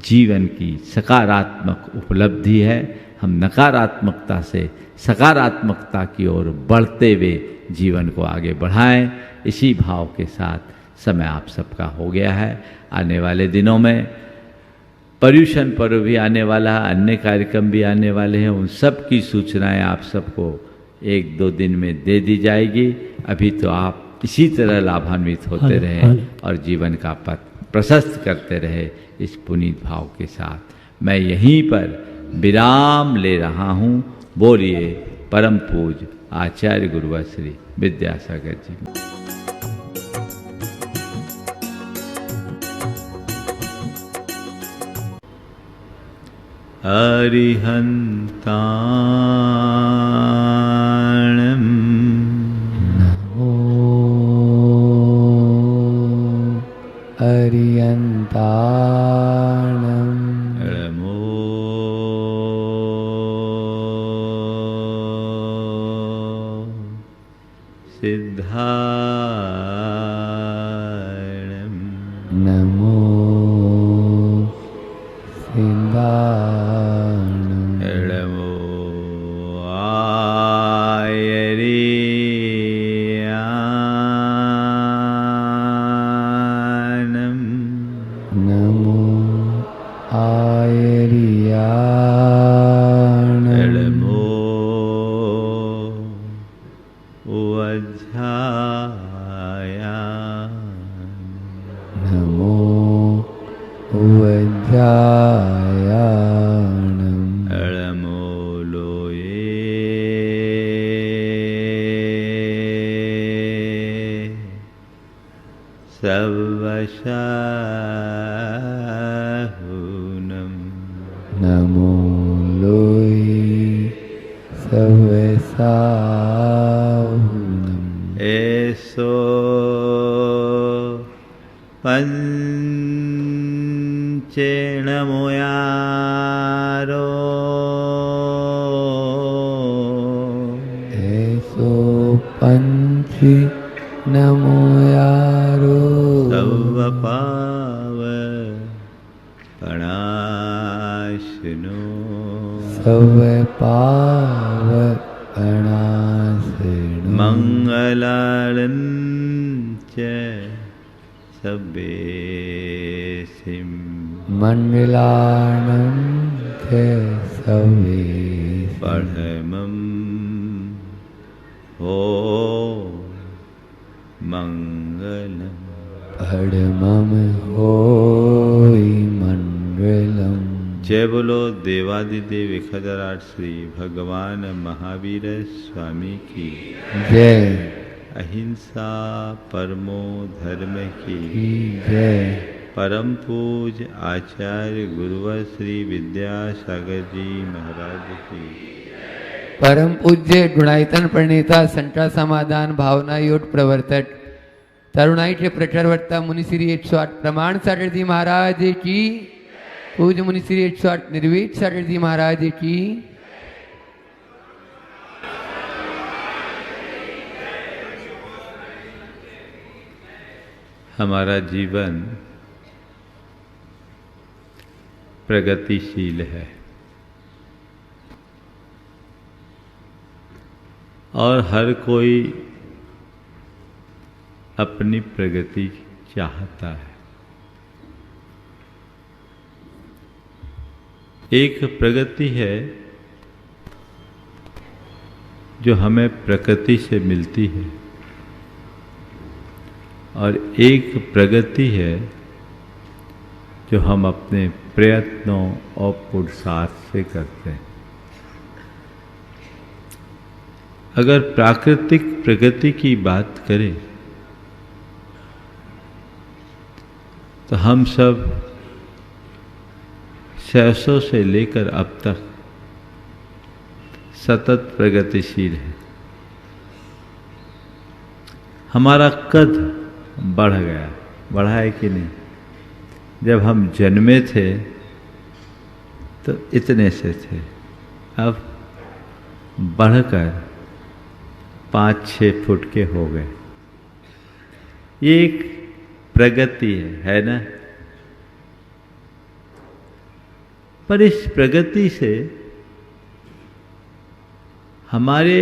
जीवन की सकारात्मक उपलब्धि है। हम नकारात्मकता से सकारात्मकता की ओर बढ़ते हुए जीवन को आगे बढ़ाएं। इसी भाव के साथ समय आप सबका हो गया है। आने वाले दिनों में पर्यूषण पर्व भी आने वाला है, अन्य कार्यक्रम भी आने वाले हैं। उन सब की सूचनाएं आप सबको 1-2 दिन में दे दी जाएगी। अभी तो आप इसी तरह लाभान्वित होते रहे और जीवन का पथ प्रशस्त करते रहे, इस पुनीत भाव के साथ मैं यहीं पर विराम ले रहा हूँ। बोलिए परम पूज्य आचार्य गुरुवर श्री विद्यासागर जी। अरिहन्ताणं नमो अरिहन्ताणं नमो सिद्धाणं नमो सिद्धाणं नमो लोई सवसाहुनम एसो पंचेण मोया वंची नमो यारो सर्व पाव पणाशनो सब पाव अनाशनो मंगलार्च सब्बेसिम मंगलानं च सवे परमं हो मंगलम परमं होय मंगलम। जय बोलो देवादिदेव 1008 श्री भगवान महावीर स्वामी की जय। अहिंसा परमो धर्म की जय। परम पूज आचार्य गुरुवर श्री विद्यासागर जी महाराज की परम पूज्य गुणायतन प्रणेता संता समाधान भावना योग प्रवर्तक तरुणाईचे प्रचारवक्ता मुनिश्री 108 प्रमाण साटरजी महाराज की पूज्य मुनिश्री 108 निर्वीत साटरजी महाराज की हमारा जीवन प्रगतिशील है और हर कोई अपनी प्रगति चाहता है। एक प्रगति है जो हमें प्रकृति से मिलती है और एक प्रगति है जो हम अपने प्रयत्नों और पुरुषार्थ से करते हैं। अगर प्राकृतिक प्रगति की बात करें तो हम सब शैशव से लेकर अब तक सतत प्रगतिशील है। हमारा कद बढ़ गया, बढ़ा है कि नहीं? जब हम जन्मे थे तो इतने से थे, अब बढ़कर 5-6 फुट के हो गए। ये एक प्रगति है ना? पर इस प्रगति से हमारे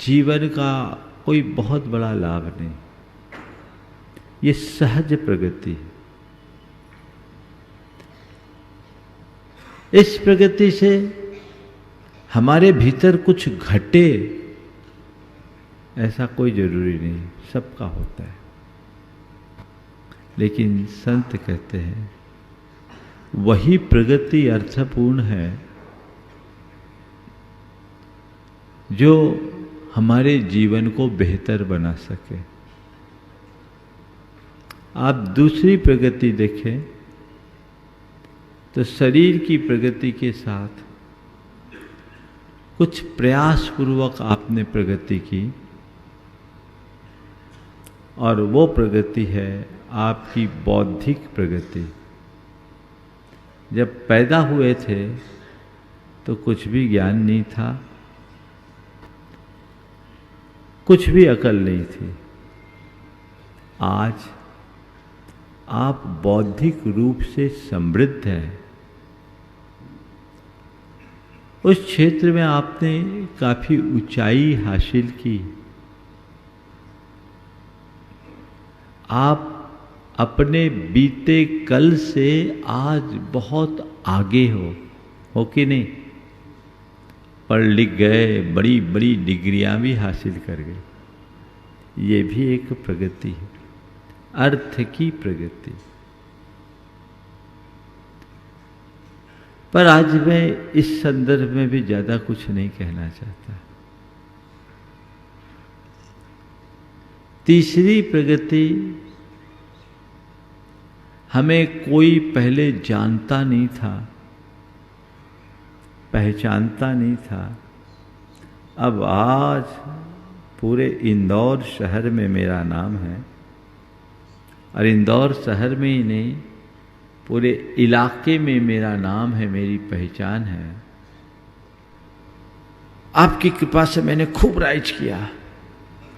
जीवन का कोई बहुत बड़ा लाभ नहीं। ये सहज प्रगति है। इस प्रगति से हमारे भीतर कुछ घटे ऐसा कोई जरूरी नहीं, सबका होता है। लेकिन संत कहते हैं वही प्रगति अर्थपूर्ण है जो हमारे जीवन को बेहतर बना सके। आप दूसरी प्रगति देखें तो शरीर की प्रगति के साथ कुछ प्रयास पूर्वक आपने प्रगति की और वो प्रगति है आपकी बौद्धिक प्रगति। जब पैदा हुए थे तो कुछ भी ज्ञान नहीं था, कुछ भी अकल नहीं थी। आज आप बौद्धिक रूप से समृद्ध हैं। उस क्षेत्र में आपने काफी ऊंचाई हासिल की। आप अपने बीते कल से आज बहुत आगे हो कि नहीं? पढ़ लिख गए, बड़ी बड़ी डिग्रियां भी हासिल कर गए। ये भी एक प्रगति है, अर्थ की प्रगति। पर आज मैं इस संदर्भ में भी ज्यादा कुछ नहीं कहना चाहता। तीसरी प्रगति, हमें कोई पहले जानता नहीं था, पहचानता नहीं था। अब आज पूरे इंदौर शहर में मेरा नाम है और इंदौर शहर में ही नहीं, पूरे इलाके में मेरा नाम है, मेरी पहचान है। आपकी कृपा से मैंने खूब राइज किया,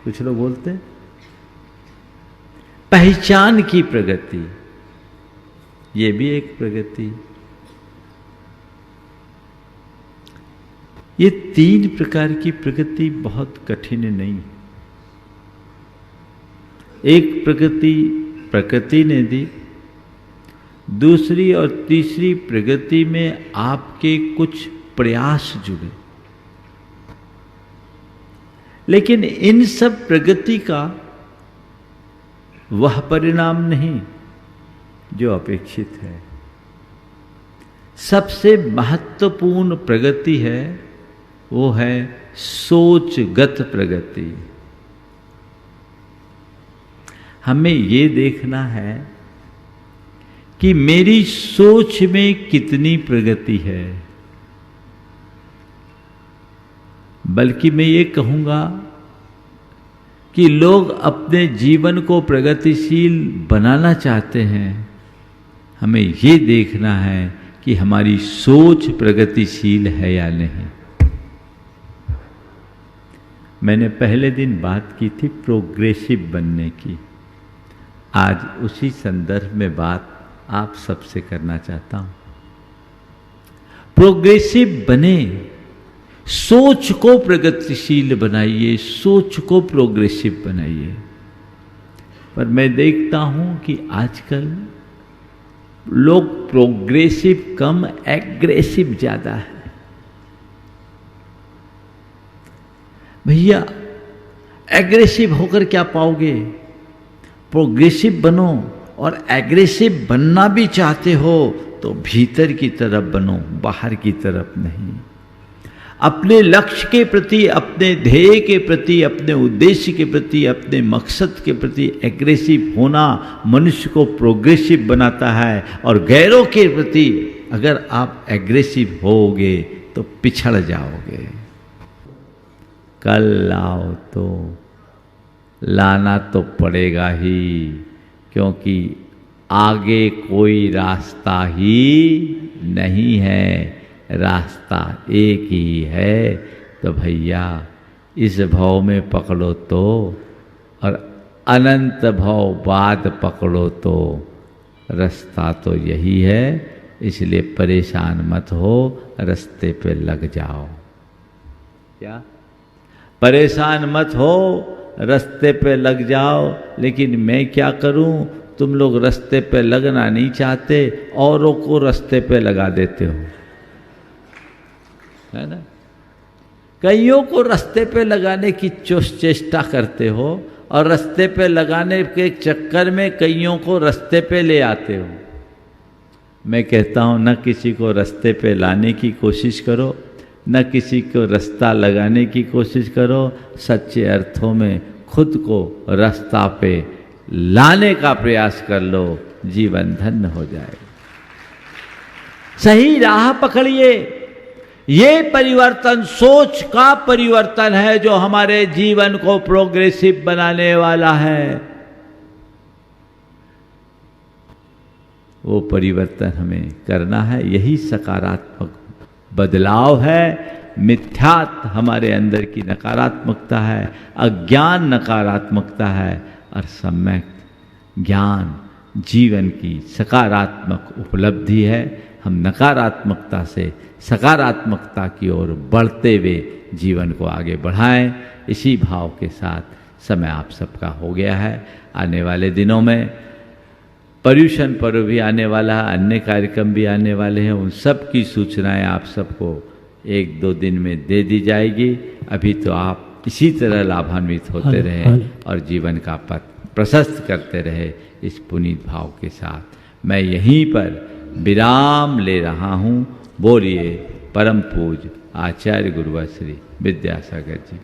कुछ लोग बोलते हैं पहचान की प्रगति, ये भी एक प्रगति। ये 3 प्रकार की प्रगति बहुत कठिन नहीं। एक प्रगति प्रकृति ने दी, दूसरी और तीसरी प्रगति में आपके कुछ प्रयास जुड़े, लेकिन इन सब प्रगति का वह परिणाम नहीं जो अपेक्षित है। सबसे महत्वपूर्ण प्रगति है वो है सोचगत प्रगति। हमें ये देखना है कि मेरी सोच में कितनी प्रगति है। बल्कि मैं ये कहूंगा कि लोग अपने जीवन को प्रगतिशील बनाना चाहते हैं। हमें ये देखना है कि हमारी सोच प्रगतिशील है या नहीं। मैंने पहले दिन बात की थी प्रोग्रेसिव बनने की। आज उसी संदर्भ में बात आप सबसे करना चाहता हूं। प्रोग्रेसिव बने, सोच को प्रगतिशील बनाइए, सोच को प्रोग्रेसिव बनाइए। पर मैं देखता हूं कि आजकल लोग प्रोग्रेसिव कम, एग्रेसिव ज्यादा है। भैया एग्रेसिव होकर क्या पाओगे? प्रोग्रेसिव बनो, और एग्रेसिव बनना भी चाहते हो तो भीतर की तरफ बनो, बाहर की तरफ नहीं। अपने लक्ष्य के प्रति, अपने ध्येय के प्रति, अपने उद्देश्य के प्रति, अपने मकसद के प्रति एग्रेसिव होना मनुष्य को प्रोग्रेसिव बनाता है। और गैरों के प्रति अगर आप एग्रेसिव होगे तो पिछड़ जाओगे। कल आओ तो लाना तो पड़ेगा ही, क्योंकि आगे कोई रास्ता ही नहीं है, रास्ता एक ही है। तो भैया इस भव में पकड़ो तो, और अनंत भव बाद पकड़ो तो, रास्ता तो यही है। इसलिए परेशान मत हो, रास्ते पे लग जाओ। क्या? परेशान मत हो, रास्ते पे लग जाओ। लेकिन मैं क्या करूं? तुम लोग रास्ते पे लगना नहीं चाहते, औरों को रास्ते पे लगा देते हो, है ना? कईयों को रास्ते पे लगाने की चेष्टा करते हो, और रास्ते पे लगाने के चक्कर में कईयों को रास्ते पे ले आते हो। मैं कहता हूं न किसी को रास्ते पे लाने की कोशिश करो, न किसी को रास्ता लगाने की कोशिश करो। सच्चे अर्थों में खुद को रास्ता पे लाने का प्रयास कर लो, जीवन धन्य हो जाए। सही राह पकड़िए। ये परिवर्तन सोच का परिवर्तन है जो हमारे जीवन को प्रोग्रेसिव बनाने वाला है। वो परिवर्तन हमें करना है। यही सकारात्मक बदलाव है। मिथ्यात्व हमारे अंदर की नकारात्मकता है, अज्ञान नकारात्मकता है, और सम्यक ज्ञान जीवन की सकारात्मक उपलब्धि है। हम नकारात्मकता से सकारात्मकता की ओर बढ़ते हुए जीवन को आगे बढ़ाएं। इसी भाव के साथ समय आप सबका हो गया है। आने वाले दिनों में पर्यूषण पर्व भी आने वाला है, अन्य कार्यक्रम भी आने वाले हैं। उन सब की सूचनाएं आप सबको 1-2 दिन में दे दी जाएगी। अभी तो आप इसी तरह लाभान्वित होते रहे और जीवन का पथ प्रशस्त करते रहे इस पुनीत भाव के साथ। मैं यहीं पर विराम ले रहा हूँ। बोलिए परम पूज्य आचार्य गुरुवर श्री विद्यासागर जी।